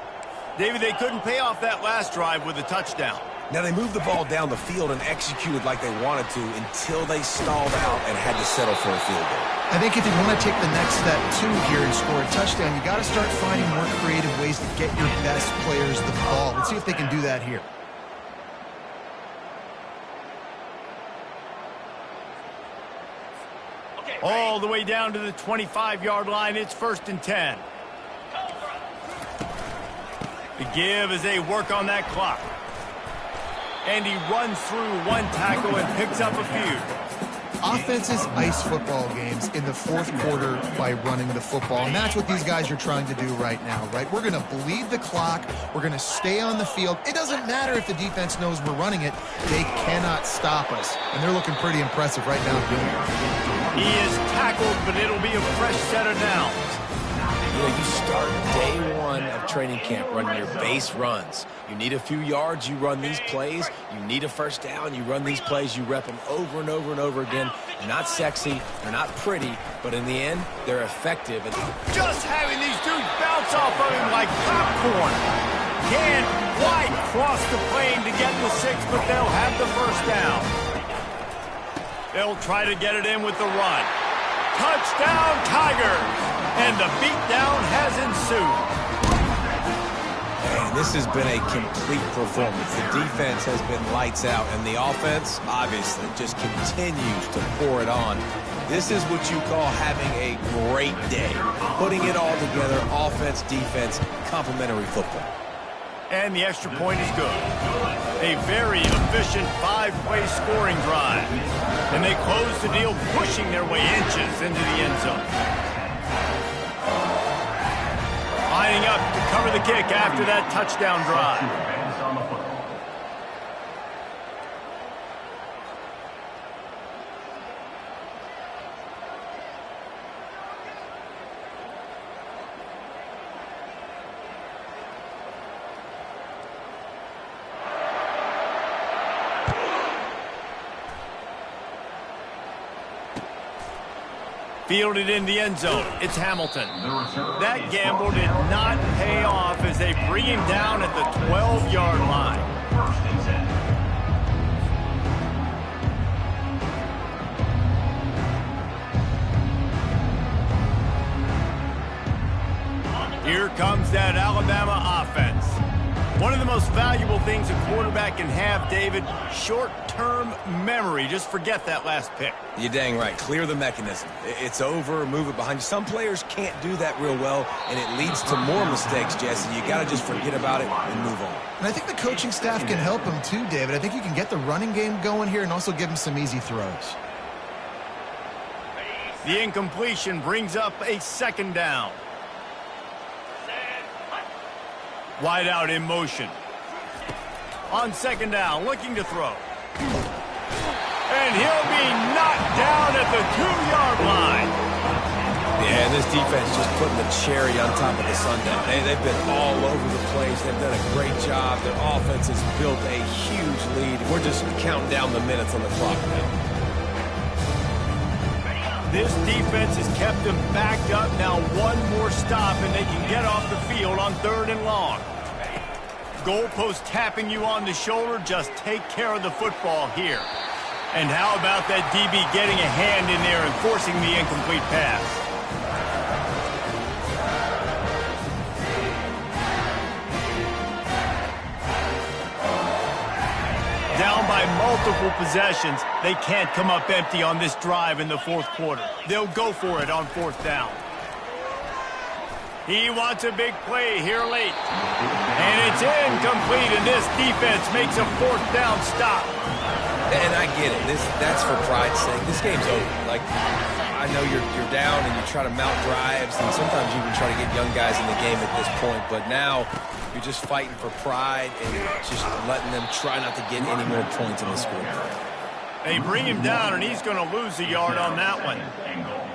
S1: David, they couldn't pay off that last drive with a touchdown.
S3: Now, they moved the ball down the field and executed like they wanted to until they stalled out and had to settle for a field goal.
S2: I think if you want to take the next step, too, here and score a touchdown, you got to start finding more creative ways to get your best players the ball. Let's see if they can do that here.
S1: All the way down to the 25-yard line. It's 1st and 10. The give as they work on that clock. And he runs through one tackle and picks up a few.
S2: Offenses ice football games in the fourth quarter by running the football, and that's what these guys are trying to do right now, right? We're going to bleed the clock. We're going to stay on the field. It doesn't matter if the defense knows we're running it. They cannot stop us, and they're looking pretty impressive right now doing it.
S1: He is tackled, but it'll be a fresh set of downs.
S3: You know, you start day one of training camp running your base runs. You need a few yards, you run these plays. You need a first down, you run these plays. You rep them over and over and over again. They're not sexy, they're not pretty, but in the end, they're effective. And
S1: just having these dudes bounce off of him like popcorn. Can't quite cross the plane to get the 6, but they'll have the first down. They'll try to get it in with the run. Touchdown, Tigers! And the beatdown has ensued.
S3: Man, this has been a complete performance. The defense has been lights out, and the offense, obviously, just continues to pour it on. This is what you call having a great day. Putting it all together, offense, defense, complementary football.
S1: And the extra point is good. A very efficient 5-play scoring drive. And they close the deal, pushing their way inches into the end zone. Lining up to cover the kick after that touchdown drive. Fielded in the end zone. It's Hamilton. That gamble did not pay off as they bring him down at the 12-yard line. Here comes that Alabama offense. One of the most valuable things a quarterback can have, David, short-term memory. Just forget that last pick.
S3: You're dang right. Clear the mechanism. It's over, move it behind you. Some players can't do that real well, and it leads to more mistakes, Jesse. You got to just forget about it and move on.
S2: And I think the coaching staff can help him too, David. I think you can get the running game going here and also give him some easy throws.
S1: The incompletion brings up a 2nd down. Wide out in motion. On 2nd down, looking to throw. And he'll be knocked down at the 2-yard line.
S3: Yeah, and this defense just putting the cherry on top of the sundae. They've been all over the place. They've done a great job. Their offense has built a huge lead. We're just counting down the minutes on the clock now.
S1: This defense has kept them backed up. Now one more stop, and they can get off the field on 3rd and long. Goalpost tapping you on the shoulder. Just take care of the football here. And how about that DB getting a hand in there and forcing the incomplete pass? Down by multiple possessions, they can't come up empty on this drive in the 4th quarter. They'll go for it on 4th down. He wants a big play here late. And it's incomplete, and this defense makes a 4th down stop.
S3: And I get it. That's for pride's sake. This game's over. Like, I know you're down and you try to mount drives, and sometimes you even try to get young guys in the game at this point. But now you're just fighting for pride and just letting them try not to get any more points in the scoreboard.
S1: They bring him down, and he's going to lose a yard on that one.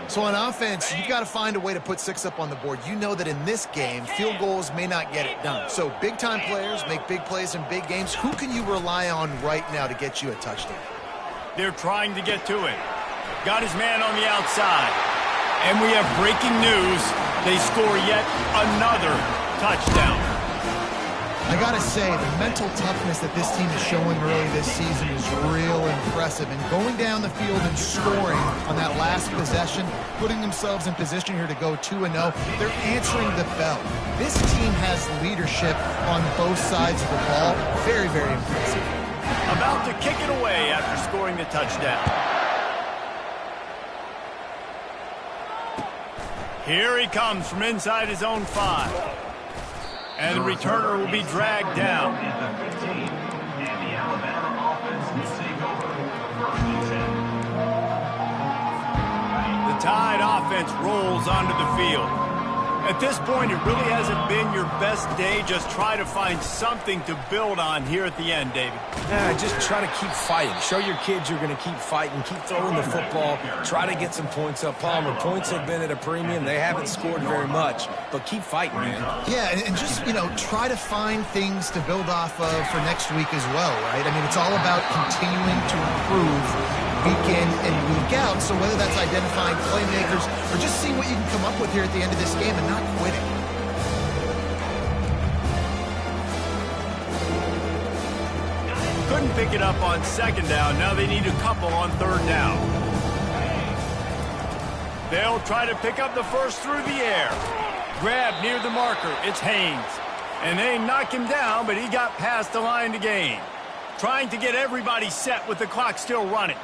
S2: So on offense, you've got to find a way to put 6 up on the board. You know that in this game, field goals may not get it done. So big-time players make big plays in big games. Who can you rely on right now to get you a touchdown?
S1: They're trying to get to it. Got his man on the outside. And we have breaking news. They score yet another touchdown.
S2: I gotta say, the mental toughness that this team is showing early this season is real impressive. And going down the field and scoring on that last possession, putting themselves in position here to go 2-0, they're answering the bell. This team has leadership on both sides of the ball. Very, very impressive.
S1: About to kick it away after scoring the touchdown. Here he comes from inside his own 5. And the returner will be dragged down.
S5: And the Alabama offense will take over. 1st and 10.
S1: The Tide offense rolls onto the field. At this point, it really hasn't been your best day. Just try to find something to build on here at the end, David.
S3: Yeah, just try to keep fighting. Show your kids you're going to keep fighting, keep throwing the football, try to get some points up. Palmer, points have been at a premium. They haven't scored very much, but keep fighting, man.
S2: Yeah, and just, try to find things to build off of for next week as well, right? I mean, it's all about continuing to improve week in and week out. So whether that's identifying playmakers or just seeing what you can come up with here at the end of this game and not quitting.
S1: Couldn't pick it up on 2nd down. Now they need a couple on 3rd down. They'll try to pick up the first through the air. Grab near the marker. It's Haynes. And they knock him down, but he got past the line to gain. Trying to get everybody set with the clock still running.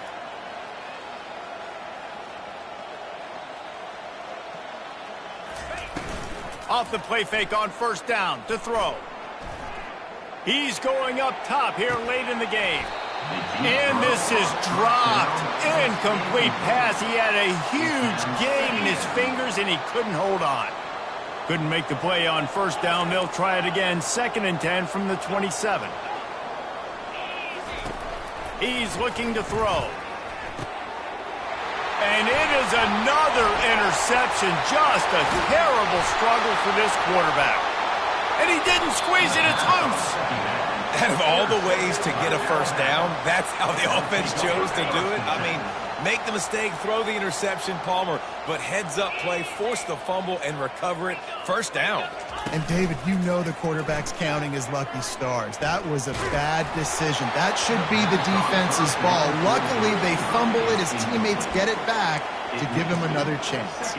S1: Off the play fake on 1st down to throw. He's going up top here late in the game. And this is dropped. Incomplete pass. He had a huge gain in his fingers, and he couldn't hold on. Couldn't make the play on 1st down. They'll try it again. 2nd and 10 from the 27. He's looking to throw. And it is another interception. Just a terrible struggle for this quarterback. And he didn't squeeze it. It's loose.
S3: Out of all the ways to get a 1st down, that's how the offense chose to do it. I mean, make the mistake, throw the interception, Palmer, but heads-up play, force the fumble, and recover it. 1st down.
S2: And, David, you know the quarterback's counting his lucky stars. That was a bad decision. That should be the defense's ball. Luckily, they fumble it. His teammates get it back to give him another chance.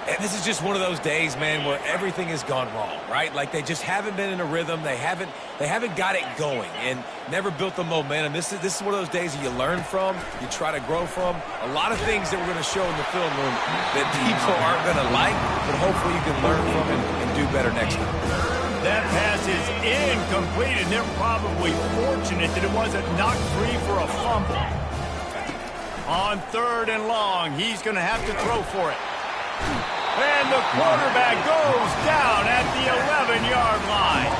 S3: And this is just one of those days, man, where everything has gone wrong, right? Like they just haven't been in a rhythm. They haven't got it going and never built the momentum. This is one of those days that you learn from, you try to grow from. A lot of things that we're going to show in the film room that people aren't going to like, but hopefully you can learn from and do better next time.
S1: That pass is incomplete, and they're probably fortunate that it wasn't knocked free for a fumble. On 3rd and long, he's going to have to throw for it. And the quarterback goes down at the 11-yard line.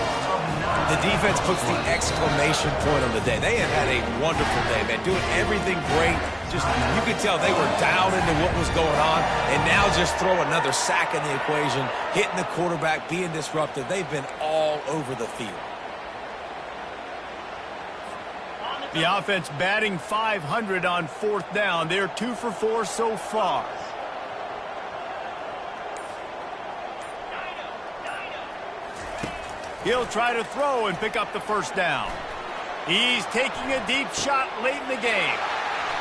S3: The defense puts the exclamation point on the day. They have had a wonderful day, man, doing everything great. Just, you could tell they were dialed into what was going on, and now just throw another sack in the equation, hitting the quarterback, being disruptive. They've been all over the field.
S1: The offense batting .500 on 4th down. They're 2 for 4 so far. He'll try to throw and pick up the 1st down. He's taking a deep shot late in the game.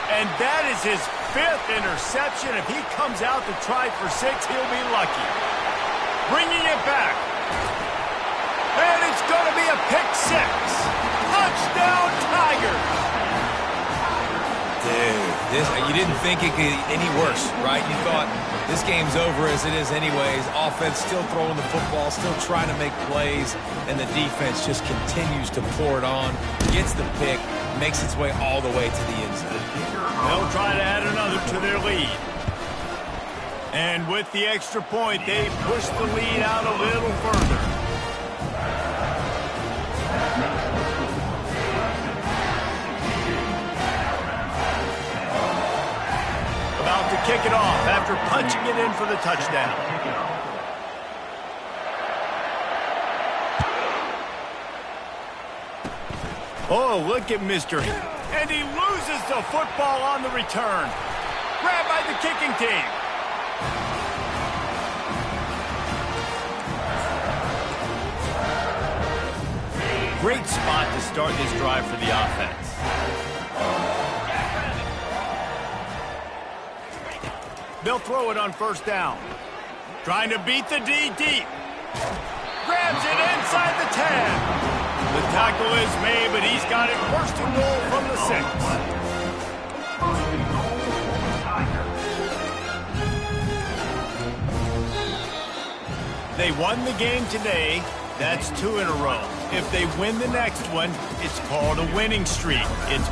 S1: And that is his 5th interception. If he comes out to try for 6, he'll be lucky. Bringing it back. And it's going to be a pick 6. Touchdown, Tigers.
S3: Dude, you didn't think it could get any worse, right? You thought this game's over as it is anyways. Offense still throwing the football, still trying to make plays, and the defense just continues to pour it on, gets the pick, makes its way all the way to the end zone.
S1: They'll try to add another to their lead. And with the extra point, they push the lead out a little further. About to kick it off after punching it in for the touchdown. Oh, look at Mr. And he loses the football on the return. Grabbed by the kicking team. Great spot to start this drive for the offense. They'll throw it on first down. Trying to beat the D deep. Grabs it inside the 10. The tackle is made, but he's got it first and goal from the 6.
S5: First and goal for the Tigers.
S1: They won the game today. That's 2 in a row. If they win the next one, it's called a winning streak. It's